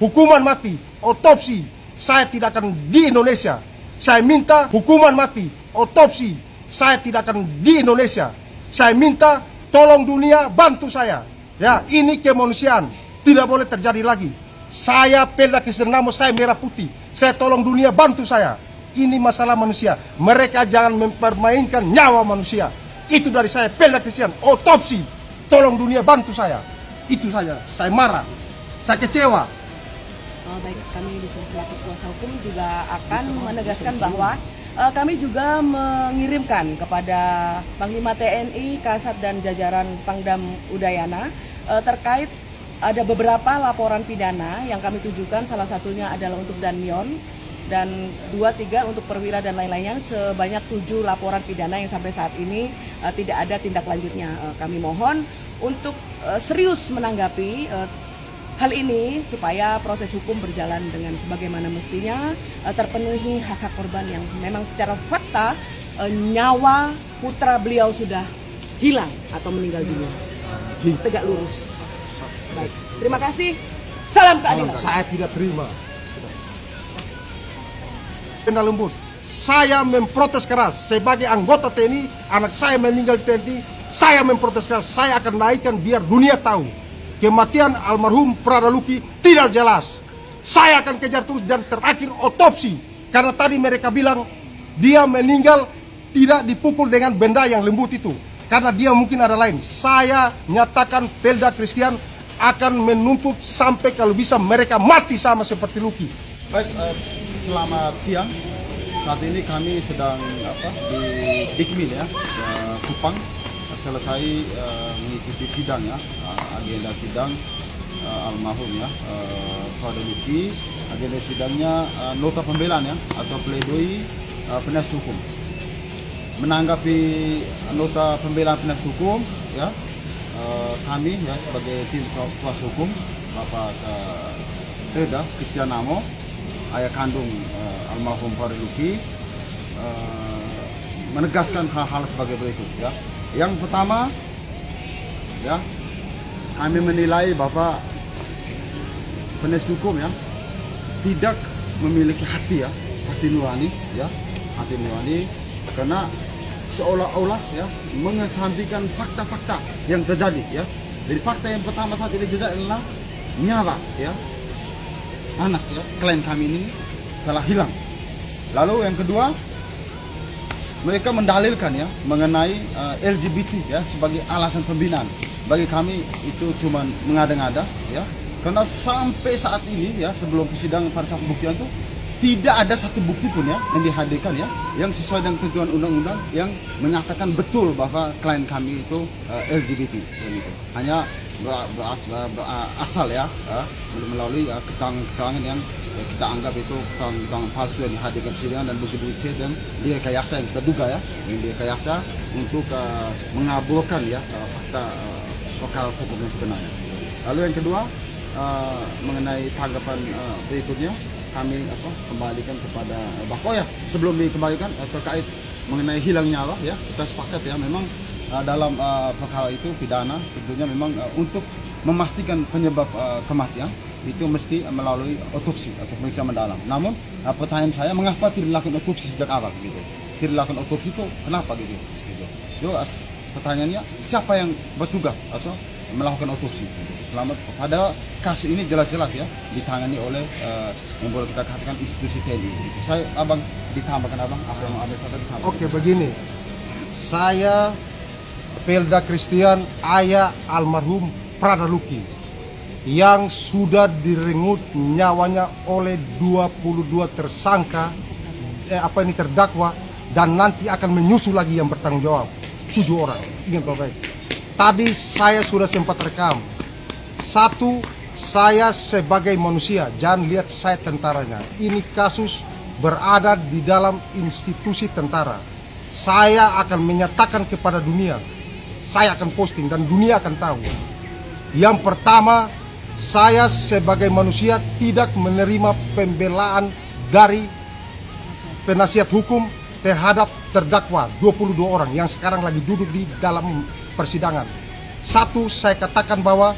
hukuman mati, otopsi. Saya tidak akan di Indonesia. Saya minta hukuman mati, otopsi. Saya tidak akan di Indonesia. Saya minta tolong dunia bantu saya. Ya, ini kemanusiaan. Tidak boleh terjadi lagi. Saya Pelda Kristen Namo, saya merah putih. Saya tolong dunia bantu saya. Ini masalah manusia. Mereka jangan mempermainkan nyawa manusia. Itu dari saya Pelda Kristen. Otopsi. Tolong dunia bantu saya. Itu saja. Saya marah. Saya kecewa. Baik, kami di selaku kuasa hukum juga akan menegaskan bahwa kami juga mengirimkan kepada Panglima TNI, Kasat dan jajaran Pangdam Udayana terkait ada beberapa laporan pidana yang kami tujukan, salah satunya adalah untuk Danmion dan 2-3 untuk perwira dan lain-lainnya, sebanyak 7 laporan pidana yang sampai saat ini tidak ada tindak lanjutnya. Kami mohon untuk serius menanggapi hal ini supaya proses hukum berjalan dengan sebagaimana mestinya, terpenuhi hak-hak korban yang memang secara fakta nyawa putra beliau sudah hilang atau meninggal dunia. Tegak lurus. Baik, terima kasih. Salam keadilan. Saya tidak terima. Kena lembut. Saya memprotes keras sebagai anggota TNI. Anak saya meninggal di TNI. Saya memprotes keras. Saya akan naikkan biar dunia tahu. Kematian almarhum Pradaluki tidak jelas. Saya akan kejar terus dan terakhir otopsi. Karena tadi mereka bilang dia meninggal tidak dipukul dengan benda yang lembut itu. Karena dia mungkin ada lain. Saya nyatakan Pelda Kristen akan menuntut sampai kalau bisa mereka mati sama seperti Luki. Baik, selamat siang. Saat ini kami sedang di Dikmil ya, Kupang. Selesai mengikuti sidang ya, agenda sidang almarhum ya, Pradaluki. Agenda sidangnya nota pembelaan ya, atau pledoi penasihat hukum. Menanggapi nota pembelaan penasihat hukum ya, kami ya sebagai tim kuasa hukum Bapak Pelda Kristen Namo, ayah kandung almarhum Pradaluki, menegaskan hal-hal sebagai berikut ya. Yang pertama ya, kami menilai Bapak penasihat hukum ya tidak memiliki hati ya, hati nurani ya, hati nurani, karena seolah-olah ya mengesampingkan fakta-fakta yang terjadi ya. Jadi fakta yang pertama saat ini juga adalah nyawa ya anak ya klien kami ini telah hilang. Lalu yang kedua, mereka mendalilkan ya mengenai LGBT ya sebagai alasan pembinaan. Bagi kami itu cuma mengada-ngada ya, karena sampai saat ini ya sebelum persidangan pada saat pembuktian itu tidak ada satu bukti pun ya yang dihadirkan ya yang sesuai dengan ketentuan undang-undang yang menyatakan betul bahwa klien kami itu LGBT gitu. Hanya berasal ya melalui keterangan yang kita anggap itu keterangan palsu yang dihadirkan persidangan dan bukti-bukti C dan direkayasa yang kita duga ya, yang direkayasa untuk mengaburkan ya fakta perkara hukum yang sebenarnya. Lalu yang kedua mengenai tanggapan berikutnya, kami kembalikan kepada Bapak ya, sebelum dikembalikan terkait mengenai hilang nyawa ya, kita sepakat ya memang dalam perkara itu pidana tentunya memang untuk memastikan penyebab kematian itu mesti melalui otopsi atau pemeriksaan mendalam. Namun pertanyaan saya, mengapa tidak dilakukan otopsi sejak awal gitu? Tidak dilakukan otopsi itu kenapa gitu? Pertanyaannya, siapa yang bertugas atau melakukan otopsi? Selamat pada kasus ini jelas-jelas ya ditangani oleh yang boleh kita katakan institusi TNI. Gitu. Saya abang ditambahkan abang apa yang ada saya ditambahkan. Oke begini, saya Pelda Kristen ayah almarhum Pradaluki yang sudah direnggut nyawanya oleh 22 tersangka terdakwa dan nanti akan menyusul lagi yang bertanggung jawab 7 orang. Ingat baik-baik. Tadi saya sudah sempat rekam. Satu, saya sebagai manusia, jangan lihat saya tentaranya. Ini kasus berada di dalam institusi tentara. Saya akan menyatakan kepada dunia. Saya akan posting dan dunia akan tahu. Yang pertama, saya sebagai manusia tidak menerima pembelaan dari penasihat hukum terhadap terdakwa 22 orang yang sekarang lagi duduk di dalam persidangan. Satu, saya katakan bahwa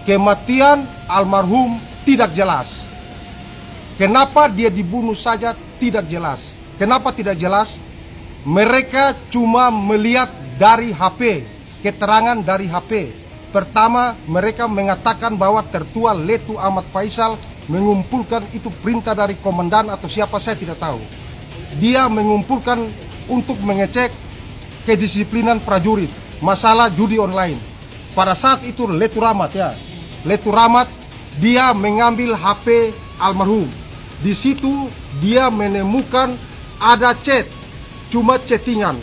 kematian almarhum tidak jelas. Kenapa dia dibunuh saja tidak jelas. Kenapa tidak jelas? Mereka cuma melihat dari HP, keterangan dari HP. Pertama, mereka mengatakan bahwa tertua Letu Ahmad Faisal mengumpulkan itu perintah dari komandan atau siapa saya tidak tahu. Dia mengumpulkan untuk mengecek kedisiplinan prajurit, masalah judi online. Pada saat itu Letu Rahmat ya, Letu Rahmat dia mengambil HP almarhum. Di situ dia menemukan ada chat, cuma chattingan.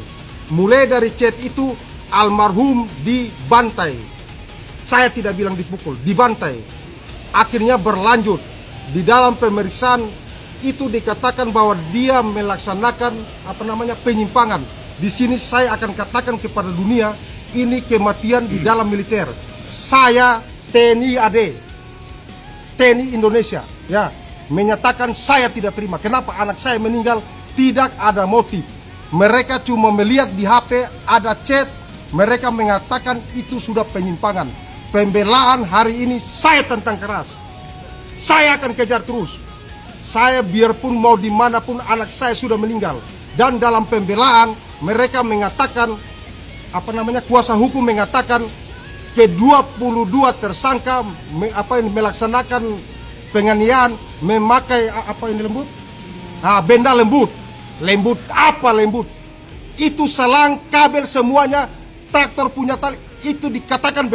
Mulai dari chat itu almarhum dibantai. Saya tidak bilang dipukul, dibantai. Akhirnya berlanjut di dalam pemeriksaan itu dikatakan bahwa dia melaksanakan penyimpangan. Di sini saya akan katakan kepada dunia ini kematian di dalam militer. Saya TNI AD, TNI Indonesia, ya, menyatakan saya tidak terima. Kenapa anak saya meninggal? Tidak ada motif. Mereka cuma melihat di HP ada chat. Mereka mengatakan itu sudah penyimpangan. Pembelaan hari ini saya tentang keras. Saya akan kejar terus. Saya biarpun mau dimanapun anak saya sudah meninggal. Dan dalam pembelaan mereka mengatakan kuasa hukum mengatakan ke-22 tersangka melaksanakan penganiayaan memakai benda lembut. Lembut apa lembut? Itu selang kabel semuanya, traktor punya tali, itu dikatakan